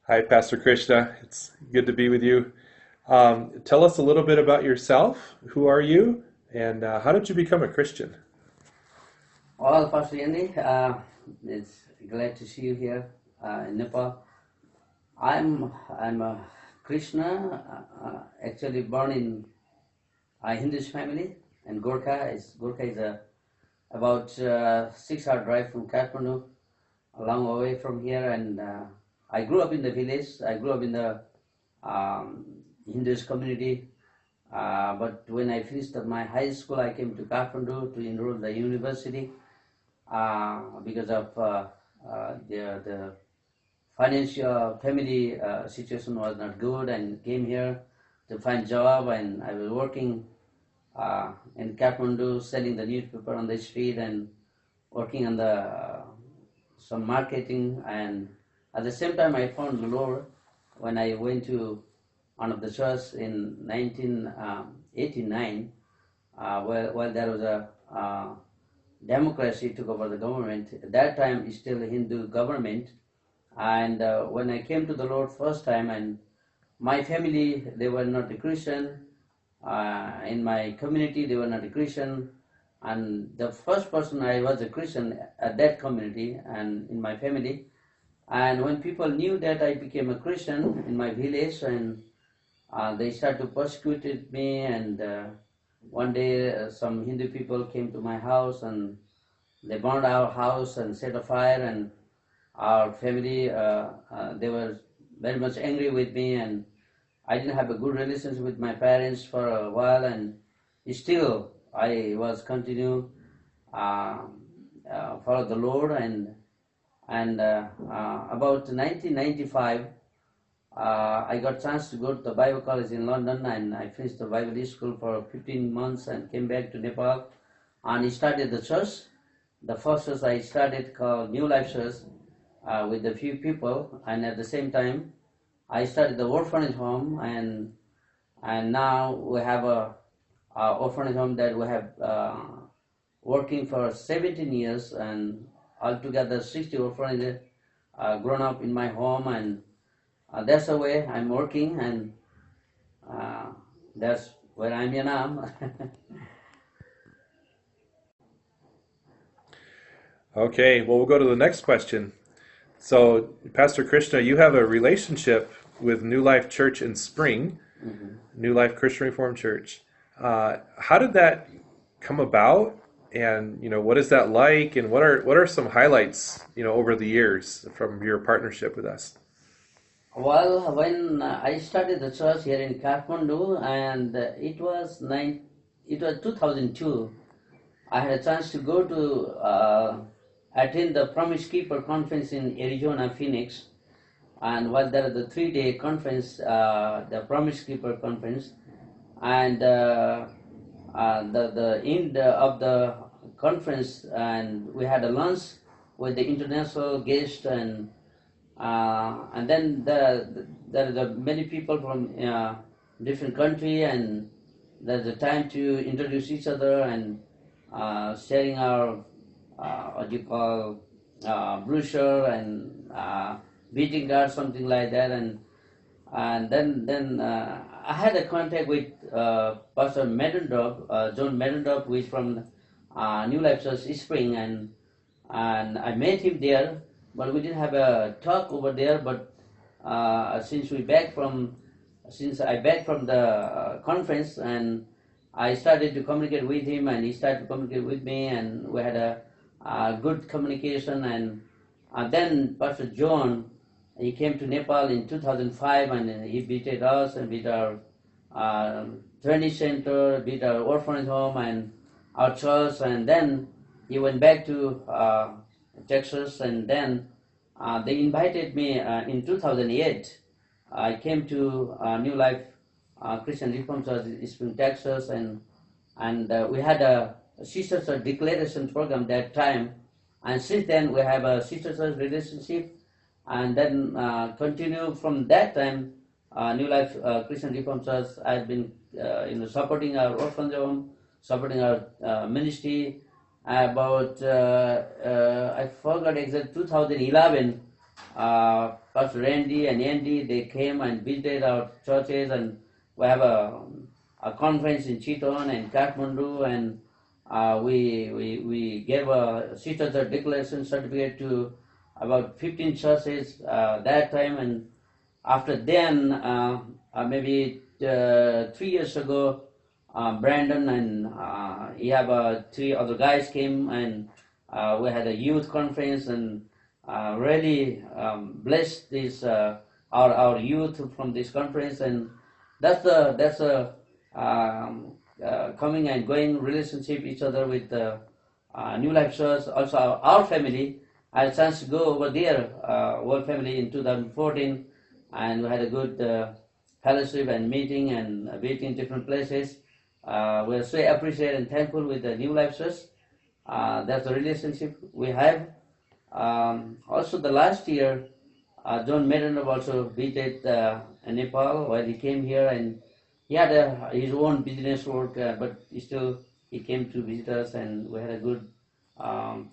Hi, Pastor Krishna. It's good to be with you. Tell us a little bit about yourself. Who are you, and how did you become a Christian? Well, Pastor Yanni, it's glad to see you here in Nepal. I'm a Krishna, actually born in a Hindu's family, and Gorkha is about 6 hour drive from Kathmandu, a long way from here. And I grew up in the village. I grew up in the um, Hindu's community. But when I finished my high school, I came to Kathmandu to enroll in the university because of the financial family situation was not good, and came here to find job. And I was working in Kathmandu selling the newspaper on the street and working on the some marketing. And at the same time I found the Lord when I went to one of the church in 1989, while there was a democracy took over the government. At that time, it's still a Hindu government. And when I came to the Lord first time, and my family, they were not a Christian. In my community, they were not a Christian. And the first person I was a Christian at that community and in my family. And when people knew that I became a Christian in my village, and they started to persecute me. And one day, some Hindu people came to my house, and they burned our house and set a fire. And our family, they were very much angry with me, and I didn't have a good relationship with my parents for a while. And still I was continue uh, follow the Lord. And about 1995, I got chance to go to the Bible college in London, and I finished the Bible school for 15 months and came back to Nepal and started the church. The first church I started called New Life Church with a few people, and at the same time I started the orphanage home. And now we have a orphanage home that we have working for 17 years, and altogether 60 orphanages grown up in my home. And that's the way I'm working, and uh, that's where I'm now. Okay, well, we'll go to the next question. So, Pastor Krishna, you have a relationship with New Life Church in Spring, Mhm. New Life Christian Reformed Church. How did that come about? And what is that like? And what are some highlights over the years from your partnership with us? Well, when I started the church here in Kathmandu, and it was 2002. I had a chance to go to attend the Promise Keeper conference in Arizona, Phoenix. And was there the 3 day conference, the Promise Keeper conference. And the end of the conference, and we had a lunch with the international guest. And then there are many people from different country, and there's a time to introduce each other, and sharing our what you call brochure and greeting card, something like that. And then I had a contact with Pastor Medendorp, John Medendorp, who is from New Life Church Spring. And I met him there, but we didn't have a talk over there. But since since I back from the conference, and I started to communicate with him, and he started to communicate with me, and we had a good communication. And then Pastor John, he came to Nepal in 2005, and he visited us and visited our training center, visited our orphanage home and our church. And then he went back to Texas. And then they invited me in 2008. I came to New Life Christian Reformed Church in Spring, Texas. And we had a Sisters Church Declaration program that time. And since then, we have a Sisters Church relationship. And then continue from that time, New Life Christian Reformed Church. I've been supporting our orphanage home, supporting our ministry. About I forgot exact 2011. Pastor Randy and Andy, they came and visited our churches, and we have a conference in Chiton and Kathmandu, and we gave a sister declaration certificate to about 15 churches that time, and after then, maybe 3 years ago, Brandon and he have three other guys came, and we had a youth conference, and really blessed this our youth from this conference, and that's a coming and going relationship each other with New Life Church. Also our family. I had a chance to go over there, whole family in 2014, and we had a good fellowship and meeting and visiting different places. We're so appreciated and thankful with the New Life Church. That's the relationship we have. Also, the last year, John Madden also visited Nepal while he came here, and he had his own business work, but still he came to visit us, and we had a good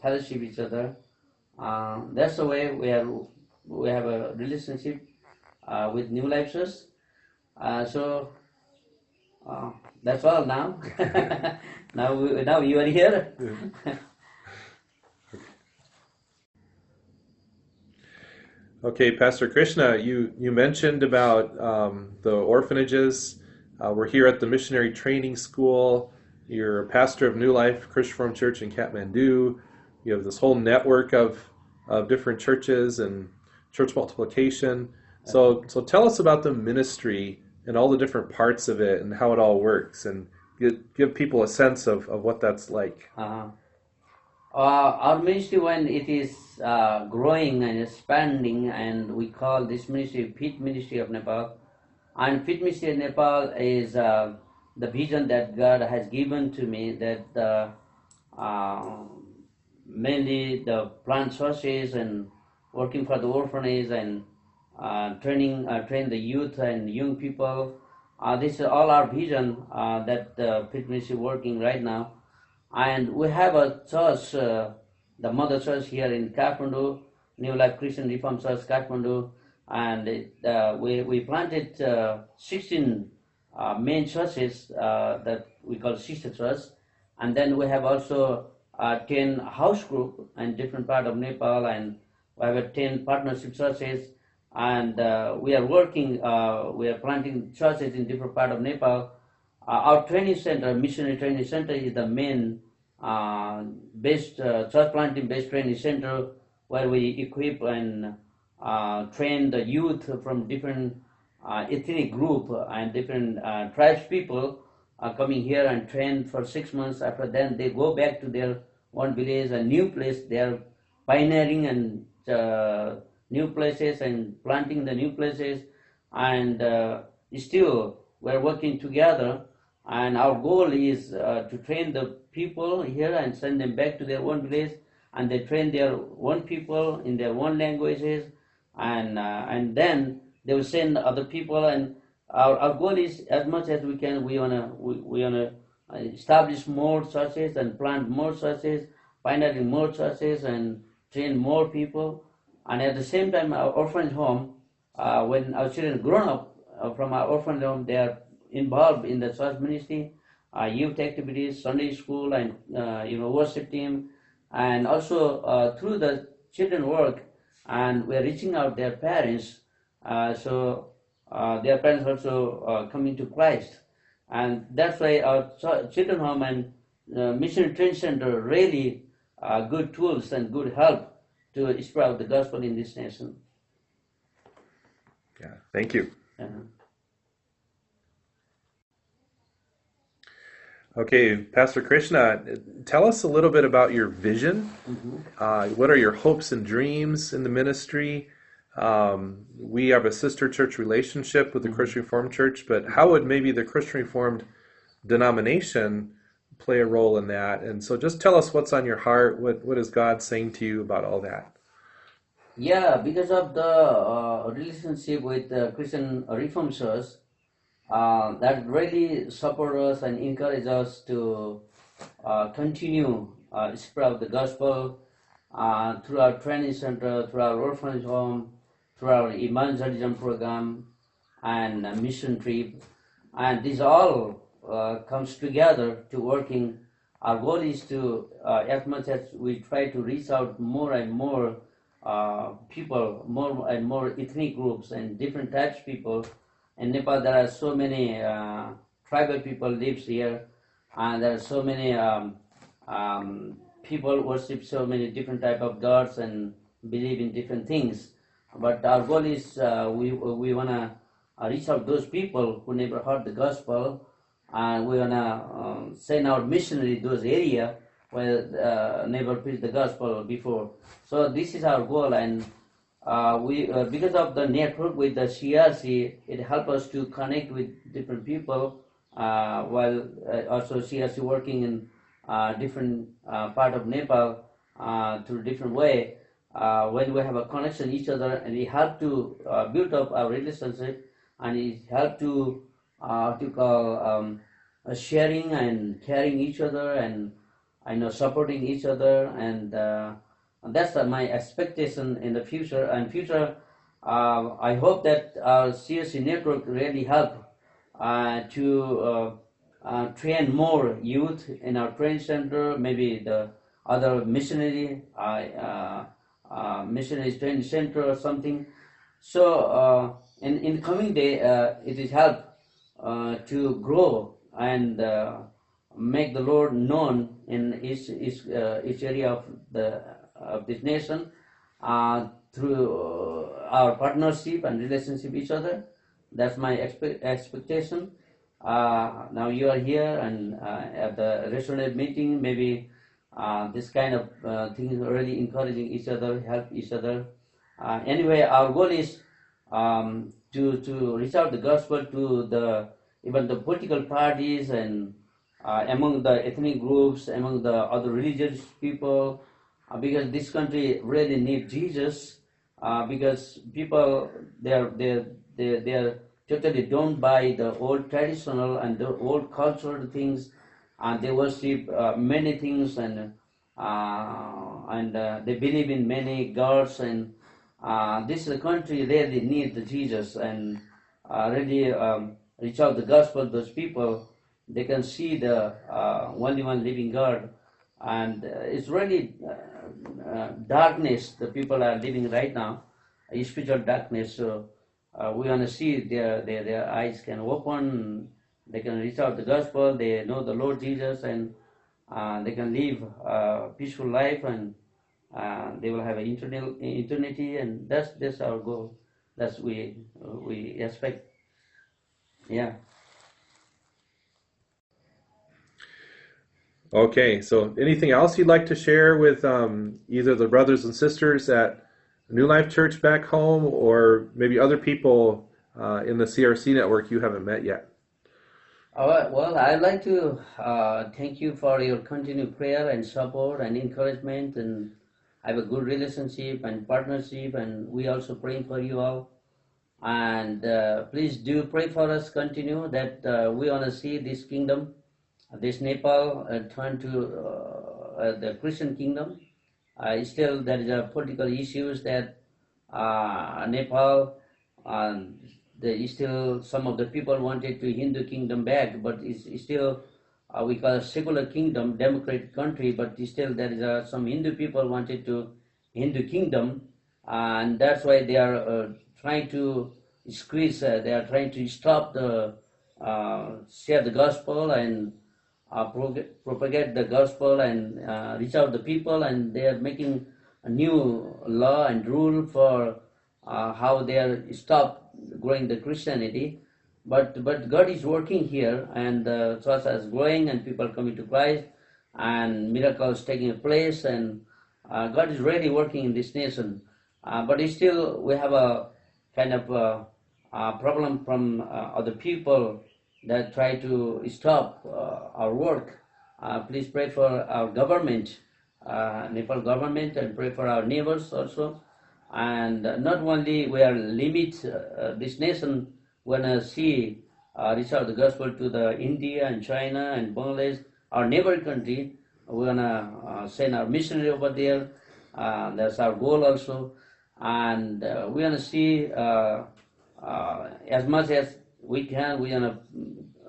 fellowship with each other. That's the way we have a relationship with New Life Church. So that's all now. Now you are here. Okay, Pastor Krishna, you mentioned about the orphanages. We're here at the Missionary Training School. You're a pastor of New Life Christian Reformed Church in Kathmandu. You have this whole network of different churches and church multiplication. So tell us about the ministry and all the different parts of it and how it all works, and give people a sense of what that's like. Our ministry, when it is growing and expanding, and we call this ministry Fit Ministry of Nepal. And Fit Ministry of Nepal is the vision that God has given to me, that mainly the plant churches and working for the orphanage and train the youth and young people. This is all our vision that Fit Ministry working right now. And we have a church, the mother church here in Kathmandu, New Life Christian Reformed Church, Kathmandu, and we planted 16 main churches that we call sister church, and then we have also 10 house group in different part of Nepal, and we have 10 partnership churches, and we are working, we are planting churches in different part of Nepal. Our training center, missionary training center, is the main church planting based training center, where we equip and train the youth from different ethnic group and different tribes people coming here and train for 6 months. After then they go back to their one village, a new place. They are pioneering and new places and planting the new places, and still we're working together, and our goal is to train the people here and send them back to their own village, and they train their own people in their own languages, and then they will send other people. And our goal is, as much as we can, we wanna establish more churches and plant more churches, pioneering more churches and train more people. And at the same time, our orphanage home, when our children grown up from our orphanage home, they are involved in the church ministry, youth activities, Sunday school, and worship team, and also through the children work, and we are reaching out their parents, so their parents also coming to Christ, and that's why our children home and missionary training center really good tools and good help to spread the gospel in this nation. Yeah, thank you. Okay, Pastor Krishna, tell us a little bit about your vision. What are your hopes and dreams in the ministry? We have a sister church relationship with the Christian Reformed Church, but how would maybe the Christian Reformed denomination play a role in that? And so just tell us what's on your heart. What is God saying to you about all that? Yeah, because of the relationship with the Christian Reformed Church, that really support us and encourage us to continue spread the gospel. through our training center, through our orphanage home, through our evangelism program, and mission trip. And this all comes together to working. Our goal is to, as much as we try to reach out more and more people, more and more ethnic groups and different types of people. In Nepal, there are so many tribal people lives here, and there are so many people worship so many different type of gods and believe in different things. But our goal is we wanna reach out those people who never heard the gospel, and we wanna send out missionary those area where never preached the gospel before. So this is our goal, and we because of the network with the CRC, it helps us to connect with different people. While also CRC working in different part of Nepal through different way. When we have a connection each other, and we help to build up our relationship, and it help to call sharing and caring each other, and I know supporting each other, and that's my expectation in the future. And future, I hope that our CSC network really help to train more youth in our training center, maybe the other missionary training center or something. So in coming day, it is help to grow and make the Lord known in each area of this nation through our partnership and relationship with each other. That's my expectation. Now you are here and at the restaurant meeting, maybe this kind of things are really encouraging each other, help each other. Anyway, our goal is to reach out the gospel to even the political parties, and among the ethnic groups, among the other religious people, because this country really needs Jesus. Because people they are totally don't buy the old traditional and the old cultural things, and they worship many things, and they believe in many gods, and this country really needs the Jesus, and really reach out the gospel to those people. They can see the only one living God, and it's really darkness the people are living right now, spiritual darkness. So we want to see their eyes can open, they can reach out the gospel, they know the Lord Jesus, and they can live a peaceful life, and they will have an eternity, and that's our goal. That's we expect. Yeah. Okay, so anything else you'd like to share with either the brothers and sisters at New Life Church back home, or maybe other people in the CRC network you haven't met yet? All right. Well, I'd like to thank you for your continued prayer and support and encouragement, and have a good relationship and partnership. And we also praying for you all. And please do pray for us. Continue that we want to see this kingdom, this Nepal, turn to the Christian kingdom. Still, there is a political issues that Nepal, still some of the people wanted to Hindu kingdom back, but it's still we call a secular kingdom, democratic country, but still there is some Hindu people wanted to Hindu kingdom, and that's why they are trying to squeeze. They are trying to stop the share the gospel and propagate the gospel and reach out the people, and they are making a new law and rule for how they are stop growing the Christianity. But God is working here, and the church is growing, and people coming to Christ, and miracles taking place, and God is really working in this nation. But still, we have a kind of problem from other people that try to stop our work. Please pray for our government, Nepal government, and pray for our neighbors also. And not only we are limit this nation, we want to see reach out the gospel to the India and China and Bangladesh, our neighbor country. We want to send our missionary over there, That's our goal also, and we want to see as much as we can. We want to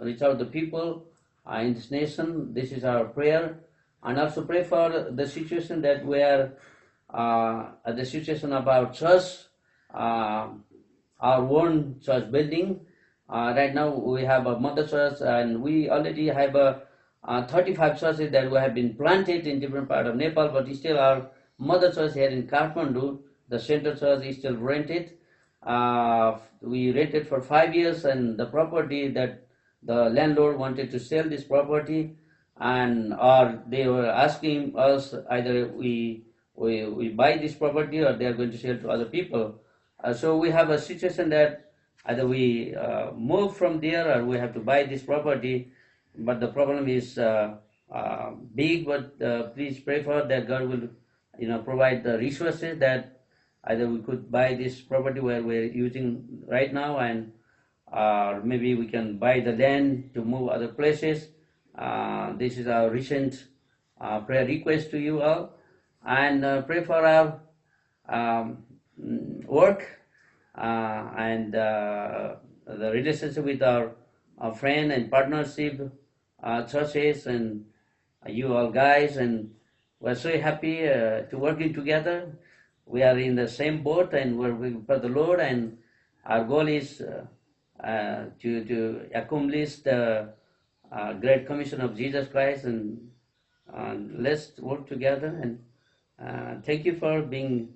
reach out the people in this nation. This is our prayer, and also pray for the situation that we are the situation of our church, uh, our own church building. Right now we have a mother church, and we already have 35 churches that we have been planted in different part of Nepal, but still our mother church here in Kathmandu, the center church is still rented. We rented for 5 years, and the property that the landlord wanted to sell this property, and or they were asking us either we buy this property or they are going to sell to other people. So we have a situation that either we move from there or we have to buy this property. But the problem is big. But please pray for that God will, provide the resources that either we could buy this property where we're using right now, and maybe we can buy the land to move other places. This is our recent prayer request to you all, and pray for our um, work and the relationship with our friend and partnership churches and you all guys, and we're so happy to working together. We are in the same boat and we're working for the Lord, and our goal is to accomplish the Great Commission of Jesus Christ, and let's work together. And thank you for being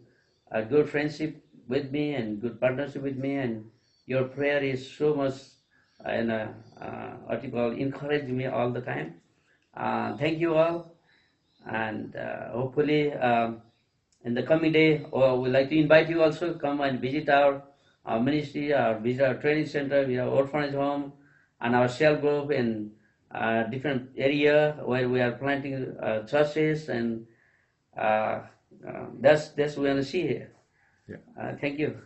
a good friendship with me and good partnership with me, and your prayer is so much and what you call encourage me all the time. Thank you all, and hopefully in the coming day, we'd like to invite you also come and visit our ministry, visit our training center, we have orphanage home, and our cell group in different area where we are planting churches, and uh, that's we want to see here. Yeah. Thank you.